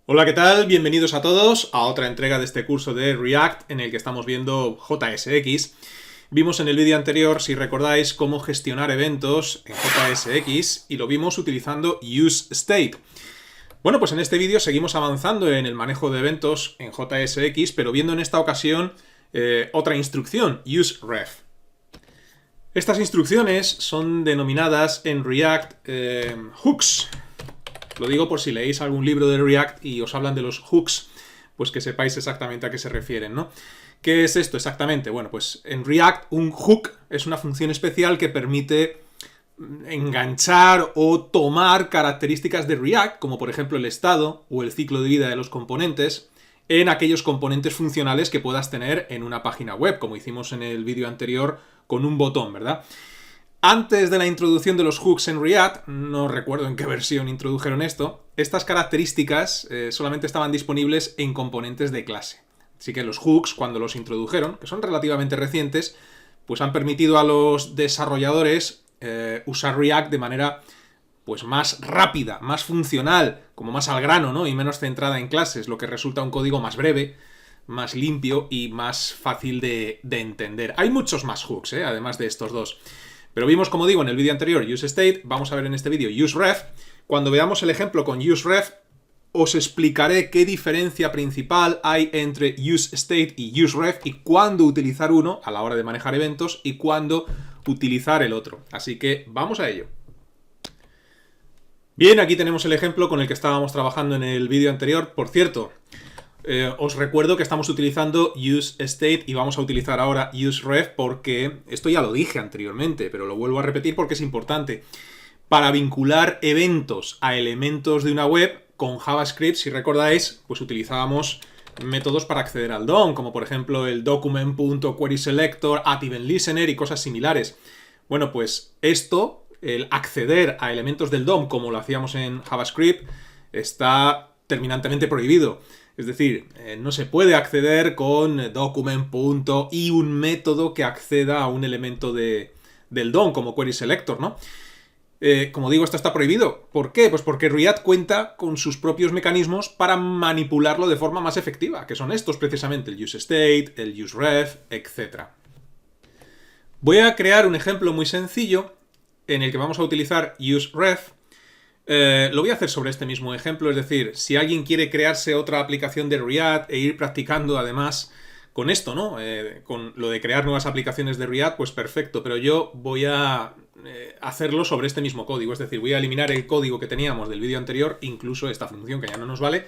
Hola, ¿qué tal? Bienvenidos a todos a otra entrega de este curso de React en el que estamos viendo JSX. Vimos en el vídeo anterior, si recordáis, cómo gestionar eventos en JSX y lo vimos utilizando useState. Bueno, pues en este vídeo seguimos avanzando en el manejo de eventos en JSX, pero viendo en esta ocasión otra instrucción, useRef. Estas instrucciones son denominadas en React hooks. Lo digo por si leéis algún libro de React y os hablan de los hooks, pues que sepáis exactamente a qué se refieren, ¿no? ¿Qué es esto exactamente? Bueno, pues en React un hook es una función especial que permite enganchar o tomar características de React, como por ejemplo el estado o el ciclo de vida de los componentes, en aquellos componentes funcionales que puedas tener en una página web, como hicimos en el vídeo anterior con un botón, ¿verdad? Antes de la introducción de los hooks en React, no recuerdo en qué versión introdujeron esto, estas características solamente estaban disponibles en componentes de clase. Así que los hooks, cuando los introdujeron, que son relativamente recientes, pues han permitido a los desarrolladores usar React de manera pues más rápida, más funcional, como más al grano, ¿no? Y menos centrada en clases, lo que resulta un código más breve, más limpio y más fácil de entender. Hay muchos más hooks, además de estos dos. Pero vimos, como digo, en el vídeo anterior useState, vamos a ver en este vídeo useRef. Cuando veamos el ejemplo con useRef, os explicaré qué diferencia principal hay entre useState y useRef y cuándo utilizar uno a la hora de manejar eventos y cuándo utilizar el otro. Así que vamos a ello. Bien, aquí tenemos el ejemplo con el que estábamos trabajando en el vídeo anterior. Por cierto, os recuerdo que estamos utilizando useState y vamos a utilizar ahora useRef porque esto ya lo dije anteriormente, pero lo vuelvo a repetir porque es importante. Para vincular eventos a elementos de una web con JavaScript, si recordáis, pues utilizábamos métodos para acceder al DOM, como por ejemplo el document.querySelector, @eventListener y cosas similares. Bueno, pues esto, el acceder a elementos del DOM como lo hacíamos en JavaScript, está terminantemente prohibido. Es decir, no se puede acceder con document. Y un método que acceda a un elemento del DOM, como querySelector, ¿no? Como digo, esto está prohibido. ¿Por qué? Pues porque React cuenta con sus propios mecanismos para manipularlo de forma más efectiva, que son estos precisamente, el useState, el useRef, etc. Voy a crear un ejemplo muy sencillo en el que vamos a utilizar useRef. Lo voy a hacer sobre este mismo ejemplo, es decir, si alguien quiere crearse otra aplicación de React e ir practicando además con esto, ¿no? Con lo de crear nuevas aplicaciones de React, pues perfecto, pero yo voy a hacerlo sobre este mismo código, es decir, voy a eliminar el código que teníamos del vídeo anterior, incluso esta función que ya no nos vale,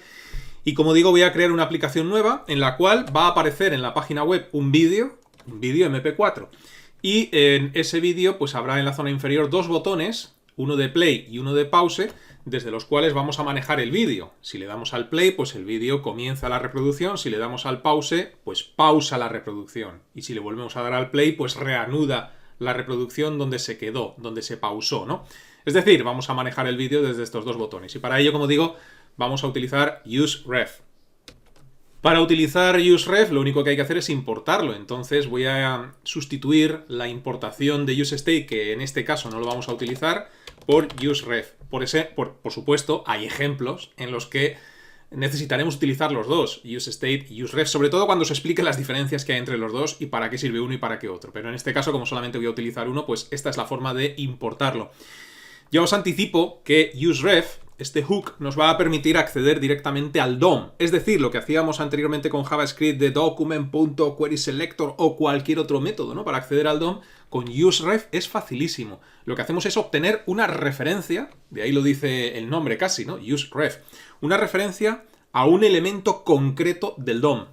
y como digo, voy a crear una aplicación nueva en la cual va a aparecer en la página web un vídeo MP4, y en ese vídeo pues habrá en la zona inferior dos botones, uno de play y uno de pause, desde los cuales vamos a manejar el vídeo. Si le damos al play, pues el vídeo comienza la reproducción. Si le damos al pause, pues pausa la reproducción. Y si le volvemos a dar al play, pues reanuda la reproducción donde se quedó, donde se pausó, ¿no? Es decir, vamos a manejar el vídeo desde estos dos botones. Y para ello, como digo, vamos a utilizar useRef. Para utilizar useRef lo único que hay que hacer es importarlo, entonces voy a sustituir la importación de useState, que en este caso no lo vamos a utilizar, por useRef. Por supuesto, hay ejemplos en los que necesitaremos utilizar los dos, useState y useRef, sobre todo cuando se expliquen las diferencias que hay entre los dos y para qué sirve uno y para qué otro. Pero en este caso, como solamente voy a utilizar uno, pues esta es la forma de importarlo. Ya os anticipo que useRef, este hook, nos va a permitir acceder directamente al DOM. Es decir, lo que hacíamos anteriormente con JavaScript de document.querySelector o cualquier otro método, ¿no? Para acceder al DOM, con useRef es facilísimo. Lo que hacemos es obtener una referencia, de ahí lo dice el nombre casi, ¿no? useRef. Una referencia a un elemento concreto del DOM.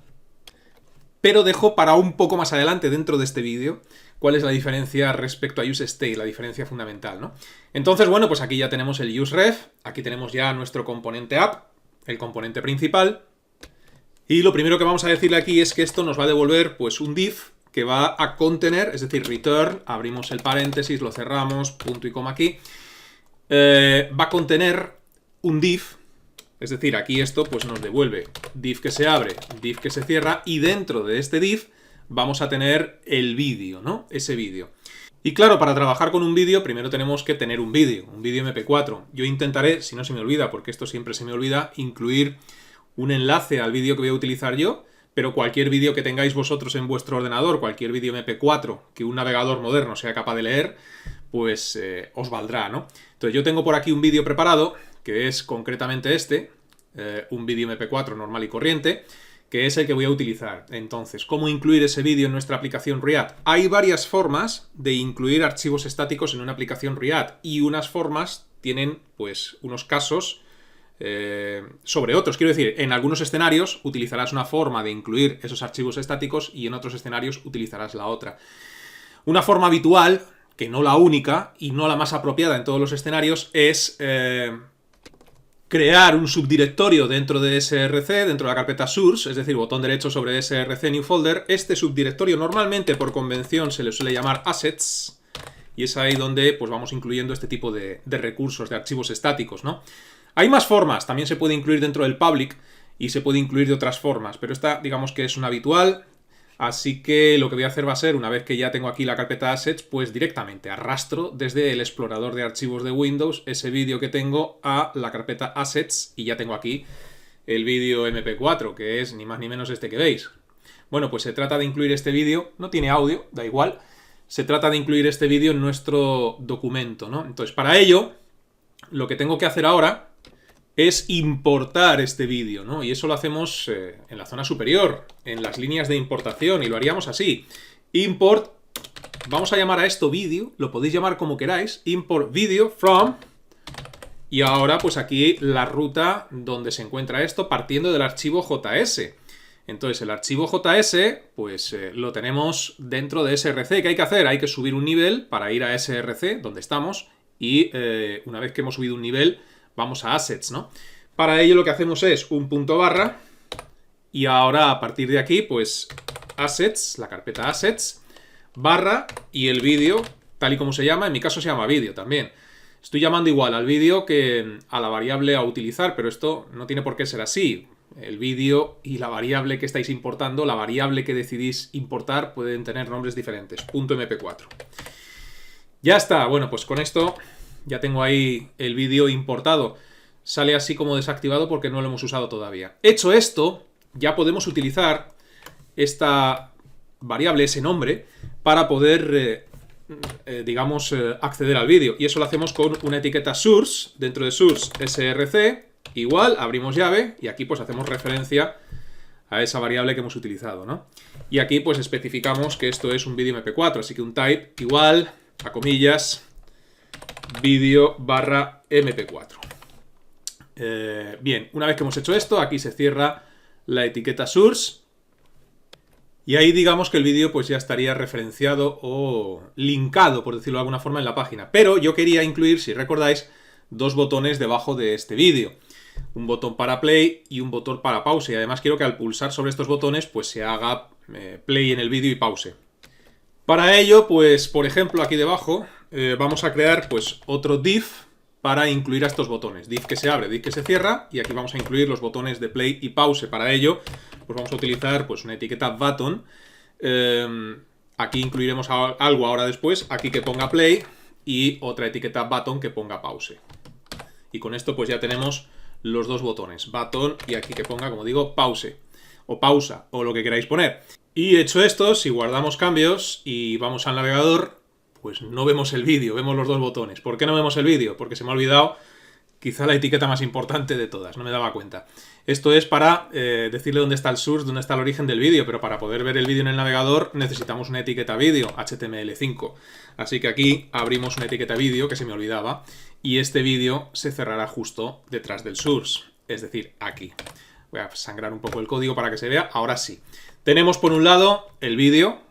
Pero dejo para un poco más adelante dentro de este vídeo cuál es la diferencia respecto a useState, la diferencia fundamental, ¿no? Entonces, bueno, pues aquí ya tenemos el useRef, aquí tenemos ya nuestro componente app, el componente principal, y lo primero que vamos a decirle aquí es que esto nos va a devolver pues un div que va a contener, es decir, return, abrimos el paréntesis, lo cerramos, punto y coma aquí, va a contener un div. Es decir, aquí esto pues nos devuelve div que se abre, div que se cierra, y dentro de este div vamos a tener el vídeo, ¿no? Ese vídeo. Y claro, para trabajar con un vídeo primero tenemos que tener un vídeo MP4. Yo intentaré, si no se me olvida, porque esto siempre se me olvida, incluir un enlace al vídeo que voy a utilizar yo, pero cualquier vídeo que tengáis vosotros en vuestro ordenador, cualquier vídeo MP4 que un navegador moderno sea capaz de leer, pues os valdrá, ¿no? Entonces yo tengo por aquí un vídeo preparado, que es concretamente este, un vídeo MP4 normal y corriente, que es el que voy a utilizar. Entonces, ¿cómo incluir ese vídeo en nuestra aplicación React? Hay varias formas de incluir archivos estáticos en una aplicación React, y unas formas tienen, pues, unos casos sobre otros. Quiero decir, en algunos escenarios utilizarás una forma de incluir esos archivos estáticos y en otros escenarios utilizarás la otra. Una forma habitual, que no la única y no la más apropiada en todos los escenarios, es crear un subdirectorio dentro de src, dentro de la carpeta source, es decir, botón derecho sobre src new folder. Este subdirectorio normalmente por convención se le suele llamar assets, y es ahí donde pues vamos incluyendo este tipo de recursos, de archivos estáticos, ¿no? Hay más formas, también se puede incluir dentro del public y se puede incluir de otras formas, pero esta digamos que es una habitual. Así que lo que voy a hacer va a ser, una vez que ya tengo aquí la carpeta Assets, pues directamente arrastro desde el explorador de archivos de Windows ese vídeo que tengo a la carpeta Assets, y ya tengo aquí el vídeo MP4, que es ni más ni menos este que veis. Bueno, pues se trata de incluir este vídeo, no tiene audio, da igual, se trata de incluir este vídeo en nuestro documento, ¿no? Entonces, para ello, lo que tengo que hacer ahora es importar este vídeo, ¿no? Y eso lo hacemos en la zona superior, en las líneas de importación, y lo haríamos así. Import, vamos a llamar a esto vídeo, lo podéis llamar como queráis, import video from, y ahora pues aquí la ruta donde se encuentra esto, partiendo del archivo JS. Entonces el archivo JS, pues lo tenemos dentro de src. ¿Qué hay que hacer? Hay que subir un nivel para ir a src, donde estamos, y una vez que hemos subido un nivel, vamos a Assets, ¿no? Para ello lo que hacemos es un punto barra, y ahora a partir de aquí, pues Assets, la carpeta Assets, barra, y el vídeo, tal y como se llama, en mi caso se llama vídeo también. Estoy llamando igual al vídeo que a la variable a utilizar, pero esto no tiene por qué ser así. El vídeo y la variable que estáis importando, la variable que decidís importar, pueden tener nombres diferentes. .mp4. Ya está, bueno, pues con esto ya tengo ahí el vídeo importado. Sale así como desactivado porque no lo hemos usado todavía. Hecho esto, ya podemos utilizar esta variable, ese nombre, para poder, digamos, acceder al vídeo. Y eso lo hacemos con una etiqueta source, dentro de source src, igual, abrimos llave, y aquí pues hacemos referencia a esa variable que hemos utilizado, ¿no? Y aquí pues especificamos que esto es un vídeo mp4, así que un type igual, a comillas, vídeo barra mp4. Bien, una vez que hemos hecho esto, aquí se cierra la etiqueta source, y ahí digamos que el vídeo pues ya estaría referenciado o linkado, por decirlo de alguna forma, en la página. Pero yo quería incluir, si recordáis, dos botones debajo de este vídeo. Un botón para play y un botón para pause. Y además quiero que al pulsar sobre estos botones pues se haga play en el vídeo y pause. Para ello, pues por ejemplo aquí debajo vamos a crear pues otro div para incluir a estos botones. Div que se abre, div que se cierra, y aquí vamos a incluir los botones de play y pause. Para ello pues vamos a utilizar pues una etiqueta button. Aquí incluiremos algo ahora después, aquí que ponga play, y otra etiqueta button que ponga pause. Y con esto pues ya tenemos los dos botones, button, y aquí que ponga, como digo, pause, o pausa, o lo que queráis poner. Y hecho esto, si guardamos cambios y vamos al navegador, pues no vemos el vídeo, vemos los dos botones. ¿Por qué no vemos el vídeo? Porque se me ha olvidado quizá la etiqueta más importante de todas, no me daba cuenta. Esto es para decirle dónde está el source, dónde está el origen del vídeo, pero para poder ver el vídeo en el navegador necesitamos una etiqueta vídeo, HTML5. Así que aquí abrimos una etiqueta vídeo, que se me olvidaba, y este vídeo se cerrará justo detrás del source, es decir, aquí. Voy a sangrar un poco el código para que se vea, ahora sí. Tenemos por un lado el vídeo,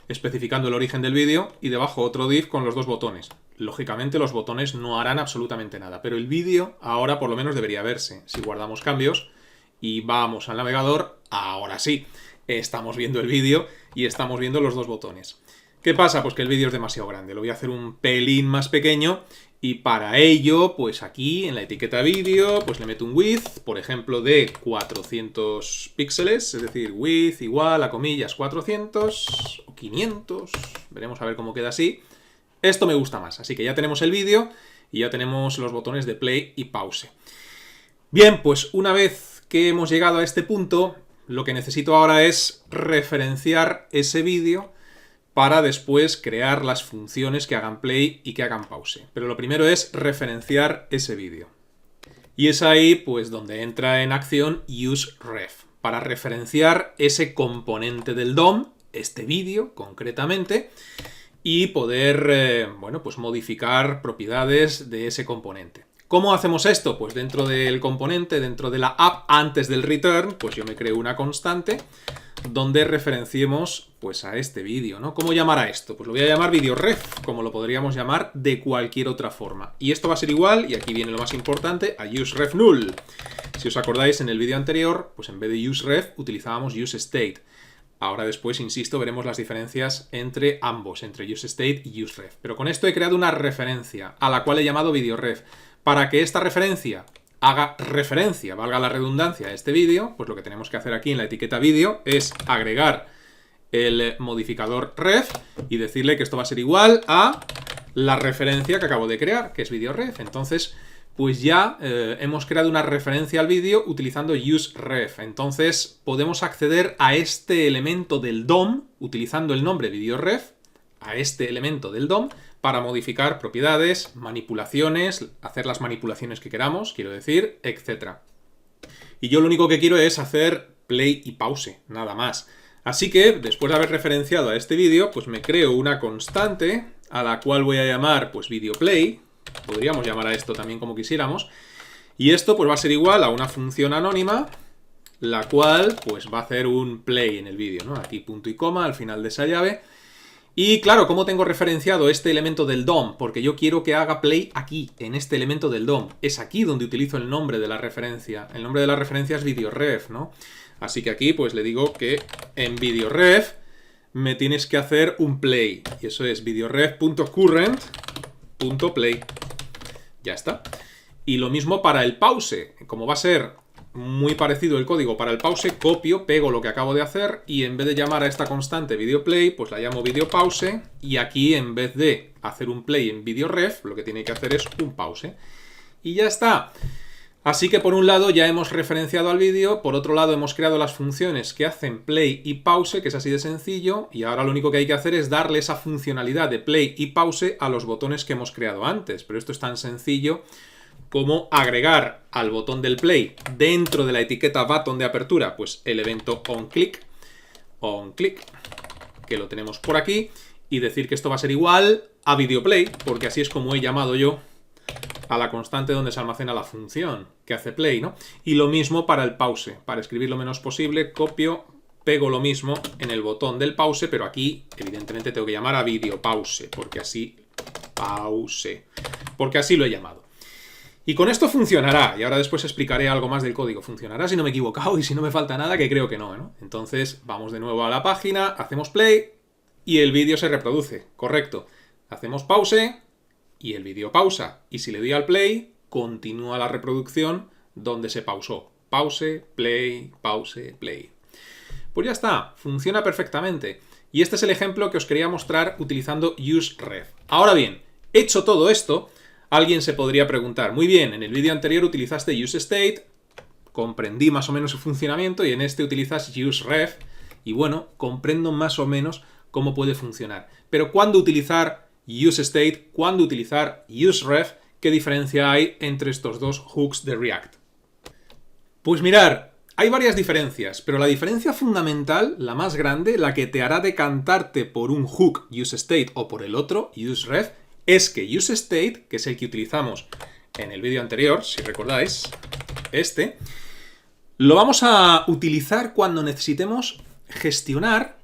especificando el origen del vídeo, y debajo otro div con los dos botones. Lógicamente los botones no harán absolutamente nada, pero el vídeo ahora por lo menos debería verse. Si guardamos cambios y vamos al navegador, ahora sí, estamos viendo el vídeo y estamos viendo los dos botones. ¿Qué pasa? Pues que el vídeo es demasiado grande, lo voy a hacer un pelín más pequeño, y para ello, pues aquí en la etiqueta vídeo, pues le meto un width, por ejemplo, de 400 píxeles, es decir, width igual a comillas 400 o 500, veremos a ver cómo queda así. Esto me gusta más, así que ya tenemos el vídeo y ya tenemos los botones de play y pause. Bien, pues una vez que hemos llegado a este punto, lo que necesito ahora es referenciar ese vídeo para después crear las funciones que hagan play y que hagan pause. Pero lo primero es referenciar ese vídeo. Y es ahí pues donde entra en acción useRef, para referenciar ese componente del DOM, este vídeo concretamente, y poder bueno, pues modificar propiedades de ese componente. ¿Cómo hacemos esto? Pues dentro del componente, dentro de la app, antes del return, pues yo me creo una constante donde referenciemos pues a este vídeo, ¿no? ¿Cómo llamar a esto? Pues lo voy a llamar videoref, como lo podríamos llamar de cualquier otra forma. Y esto va a ser igual, y aquí viene lo más importante, a useRefNull. Si os acordáis, en el vídeo anterior, pues en vez de useRef utilizábamos useState. Ahora después, insisto, veremos las diferencias entre ambos, entre useState y useRef. Pero con esto he creado una referencia, a la cual he llamado videoref. Para que esta referencia haga referencia, valga la redundancia, a este vídeo, pues lo que tenemos que hacer aquí en la etiqueta vídeo es agregar el modificador ref y decirle que esto va a ser igual a la referencia que acabo de crear, que es videoref. Entonces, pues ya hemos creado una referencia al vídeo utilizando useRef. Entonces, podemos acceder a este elemento del DOM utilizando el nombre videoref, a este elemento del DOM, para modificar propiedades, manipulaciones, hacer las manipulaciones que queramos, quiero decir, etc. Y yo lo único que quiero es hacer play y pause, nada más. Así que, después de haber referenciado a este vídeo, pues me creo una constante a la cual voy a llamar pues videoplay. Podríamos llamar a esto también como quisiéramos. Y esto pues va a ser igual a una función anónima, la cual pues va a hacer un play en el vídeo, ¿no? Aquí punto y coma al final de esa llave. Y claro, ¿cómo tengo referenciado este elemento del DOM? Porque yo quiero que haga play aquí, en este elemento del DOM. Es aquí donde utilizo el nombre de la referencia. El nombre de la referencia es videoref, ¿no? Así que aquí pues le digo que en videoref me tienes que hacer un play. Y eso es videoref.current.play. Ya está. Y lo mismo para el pause. Como va a ser muy parecido el código para el pause, copio, pego lo que acabo de hacer y en vez de llamar a esta constante videoplay, pues la llamo videopause y aquí en vez de hacer un play en videoref, lo que tiene que hacer es un pause. Y ya está. Así que por un lado ya hemos referenciado al vídeo, por otro lado hemos creado las funciones que hacen play y pause, que es así de sencillo, y ahora lo único que hay que hacer es darle esa funcionalidad de play y pause a los botones que hemos creado antes. Pero esto es tan sencillo como agregar al botón del play dentro de la etiqueta button de apertura, pues el evento onClick, que lo tenemos por aquí, y decir que esto va a ser igual a videoplay, porque así es como he llamado yo a la constante donde se almacena la función que hace play, ¿no? Y lo mismo para el pause. Para escribir lo menos posible, copio, pego lo mismo en el botón del pause, pero aquí evidentemente tengo que llamar a videopause, porque así lo he llamado. Y con esto funcionará, y ahora después explicaré algo más del código. Funcionará si no me he equivocado y si no me falta nada, que creo que no, ¿no? Entonces vamos de nuevo a la página, hacemos play y el vídeo se reproduce, correcto. Hacemos pause y el vídeo pausa. Y si le doy al play, continúa la reproducción donde se pausó. Pause, play, pause, play. Pues ya está, funciona perfectamente. Y este es el ejemplo que os quería mostrar utilizando useRef. Ahora bien, hecho todo esto, alguien se podría preguntar, muy bien, en el vídeo anterior utilizaste useState, comprendí más o menos su funcionamiento, y en este utilizas useRef, y bueno, comprendo más o menos cómo puede funcionar. Pero ¿cuándo utilizar useState? ¿Cuándo utilizar useRef? ¿Qué diferencia hay entre estos dos hooks de React? Pues mirar, hay varias diferencias, pero la diferencia fundamental, la más grande, la que te hará decantarte por un hook useState o por el otro, useRef, es que useState, que es el que utilizamos en el vídeo anterior, si recordáis, lo vamos a utilizar cuando necesitemos gestionar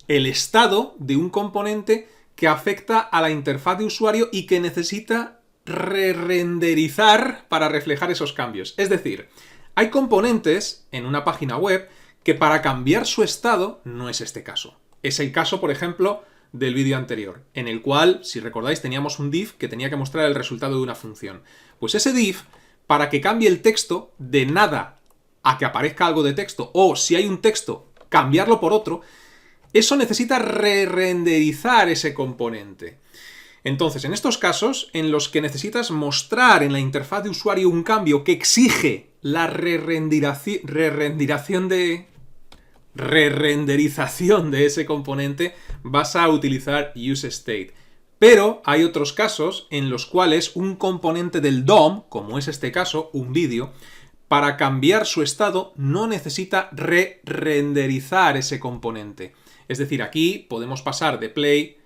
el estado de un componente que afecta a la interfaz de usuario y que necesita re-renderizar para reflejar esos cambios. Es decir, hay componentes en una página web que para cambiar su estado no es este caso. Es el caso, por ejemplo, del vídeo anterior, en el cual, si recordáis, teníamos un div que tenía que mostrar el resultado de una función. Pues ese div, para que cambie el texto de nada a que aparezca algo de texto, o si hay un texto, cambiarlo por otro, eso necesita re-renderizar ese componente. Entonces, en estos casos, en los que necesitas mostrar en la interfaz de usuario un cambio que exige la re-renderización de ese componente, vas a utilizar useState. Pero hay otros casos en los cuales un componente del DOM, como es este caso, un vídeo, para cambiar su estado no necesita re-renderizar ese componente. Es decir, aquí podemos pasar de play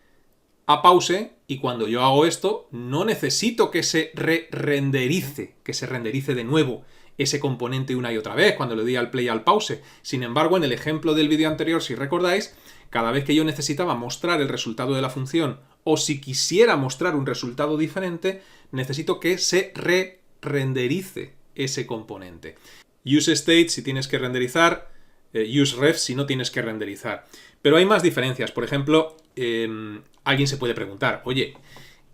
a pause y cuando yo hago esto no necesito que se re-renderice, que se renderice de nuevo ese componente una y otra vez cuando le doy al play y al pause. Sin embargo, en el ejemplo del vídeo anterior, si recordáis, cada vez que yo necesitaba mostrar el resultado de la función o si quisiera mostrar un resultado diferente, necesito que se re-renderice ese componente. useState si tienes que renderizar, useRef si no tienes que renderizar. Pero hay más diferencias. Por ejemplo, alguien se puede preguntar, oye,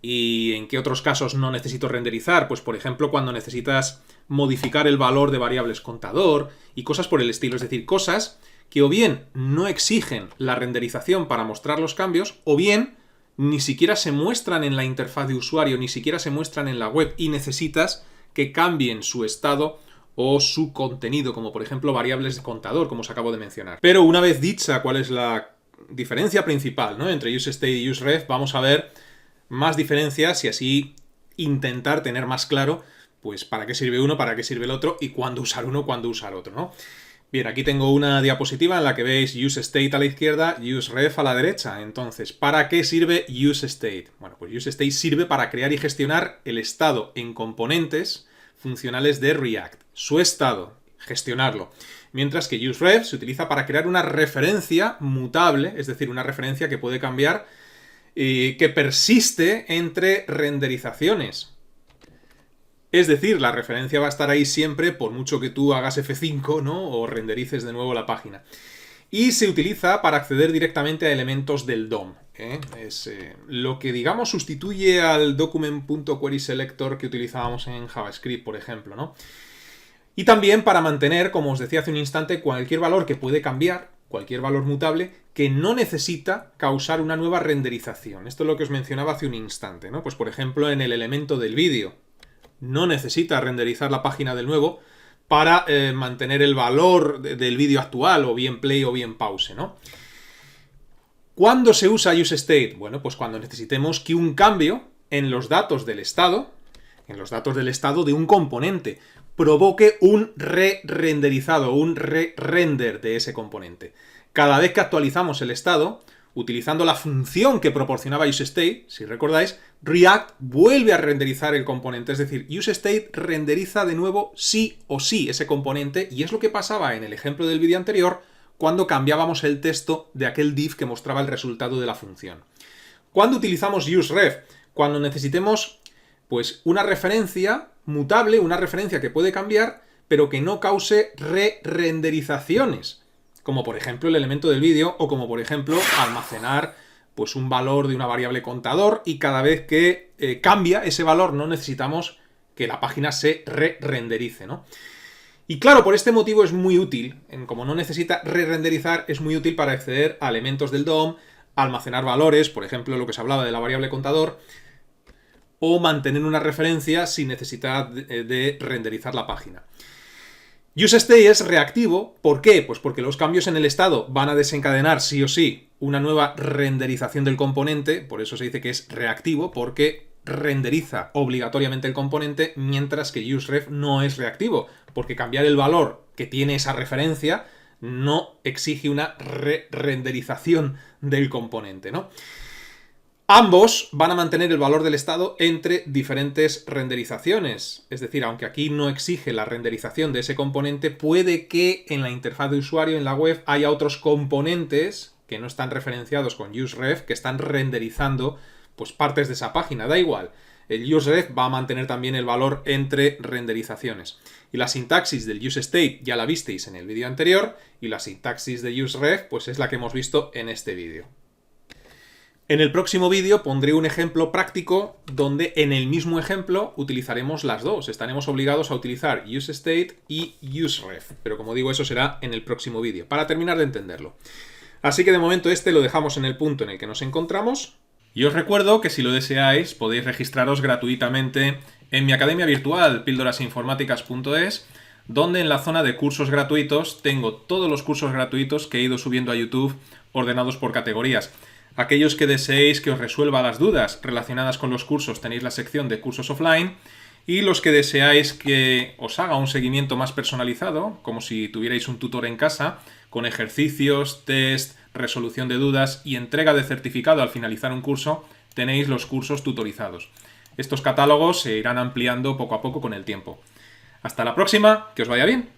¿y en qué otros casos no necesito renderizar? Pues por ejemplo, cuando necesitas modificar el valor de variables contador y cosas por el estilo. Es decir, cosas que o bien no exigen la renderización para mostrar los cambios, o bien ni siquiera se muestran en la interfaz de usuario, ni siquiera se muestran en la web y necesitas que cambien su estado o su contenido, como por ejemplo variables de contador, como os acabo de mencionar. Pero una vez dicha cuál es la diferencia principal, ¿no?, entre useState y useRef, vamos a ver más diferencias y así intentar tener más claro pues para qué sirve uno, para qué sirve el otro y cuándo usar uno, cuándo usar otro, ¿no? Bien, aquí tengo una diapositiva en la que veis useState a la izquierda, useRef a la derecha. Entonces, ¿para qué sirve useState? Bueno, pues useState sirve para crear y gestionar el estado en componentes funcionales de React. Su estado, gestionarlo. Mientras que useRef se utiliza para crear una referencia mutable, es decir, una referencia que puede cambiar y que persiste entre renderizaciones. Es decir, la referencia va a estar ahí siempre por mucho que tú hagas F5, ¿no?, o renderices de nuevo la página. Y se utiliza para acceder directamente a elementos del DOM. Es lo que, digamos, sustituye al document.querySelector que utilizábamos en JavaScript, por ejemplo, ¿no? Y también para mantener, como os decía hace un instante, cualquier valor que puede cambiar, cualquier valor mutable, que no necesita causar una nueva renderización. Esto es lo que os mencionaba hace un instante, ¿no? Pues por ejemplo, en el elemento del vídeo. No necesita renderizar la página de nuevo para mantener el valor del vídeo actual, o bien play o bien pause, ¿no? ¿Cuándo se usa useState? Bueno, pues cuando necesitemos que un cambio en los datos del estado, de un componente, provoque un re-renderizado, un re-render de ese componente. Cada vez que actualizamos el estado, utilizando la función que proporcionaba useState, si recordáis, React vuelve a renderizar el componente. Es decir, useState renderiza de nuevo sí o sí ese componente, y es lo que pasaba en el ejemplo del vídeo anterior cuando cambiábamos el texto de aquel div que mostraba el resultado de la función. ¿Cuándo utilizamos useRef? Cuando necesitemos pues una referencia mutable, una referencia que puede cambiar, pero que no cause re-renderizaciones, como por ejemplo el elemento del vídeo, o como por ejemplo almacenar pues un valor de una variable contador, y cada vez que cambia ese valor no necesitamos que la página se re-renderice, ¿no? Y claro, por este motivo es muy útil, como no necesita re-renderizar, es muy útil para acceder a elementos del DOM, almacenar valores, por ejemplo lo que se hablaba de la variable contador, o mantener una referencia sin necesidad de renderizar la página. useState es reactivo. ¿Por qué? Pues porque los cambios en el estado van a desencadenar sí o sí una nueva renderización del componente, por eso se dice que es reactivo, porque renderiza obligatoriamente el componente, mientras que useRef no es reactivo, porque cambiar el valor que tiene esa referencia no exige una re-renderización del componente, ¿no? Ambos van a mantener el valor del estado entre diferentes renderizaciones. Es decir, aunque aquí no exige la renderización de ese componente, puede que en la interfaz de usuario, en la web, haya otros componentes que no están referenciados con useRef, que están renderizando pues partes de esa página. Da igual. El useRef va a mantener también el valor entre renderizaciones. Y la sintaxis del useState ya la visteis en el vídeo anterior, y la sintaxis de useRef pues es la que hemos visto en este vídeo. En el próximo vídeo pondré un ejemplo práctico donde en el mismo ejemplo utilizaremos las dos. Estaremos obligados a utilizar useState y useRef. Pero como digo, eso será en el próximo vídeo, para terminar de entenderlo. Así que de momento este lo dejamos en el punto en el que nos encontramos. Y os recuerdo que si lo deseáis podéis registraros gratuitamente en mi academia virtual, píldorasinformáticas.es, donde en la zona de cursos gratuitos tengo todos los cursos gratuitos que he ido subiendo a YouTube ordenados por categorías. Aquellos que deseéis que os resuelva las dudas relacionadas con los cursos tenéis la sección de cursos offline, y los que deseáis que os haga un seguimiento más personalizado, como si tuvierais un tutor en casa, con ejercicios, test, resolución de dudas y entrega de certificado al finalizar un curso, tenéis los cursos tutorizados. Estos catálogos se irán ampliando poco a poco con el tiempo. Hasta la próxima, que os vaya bien.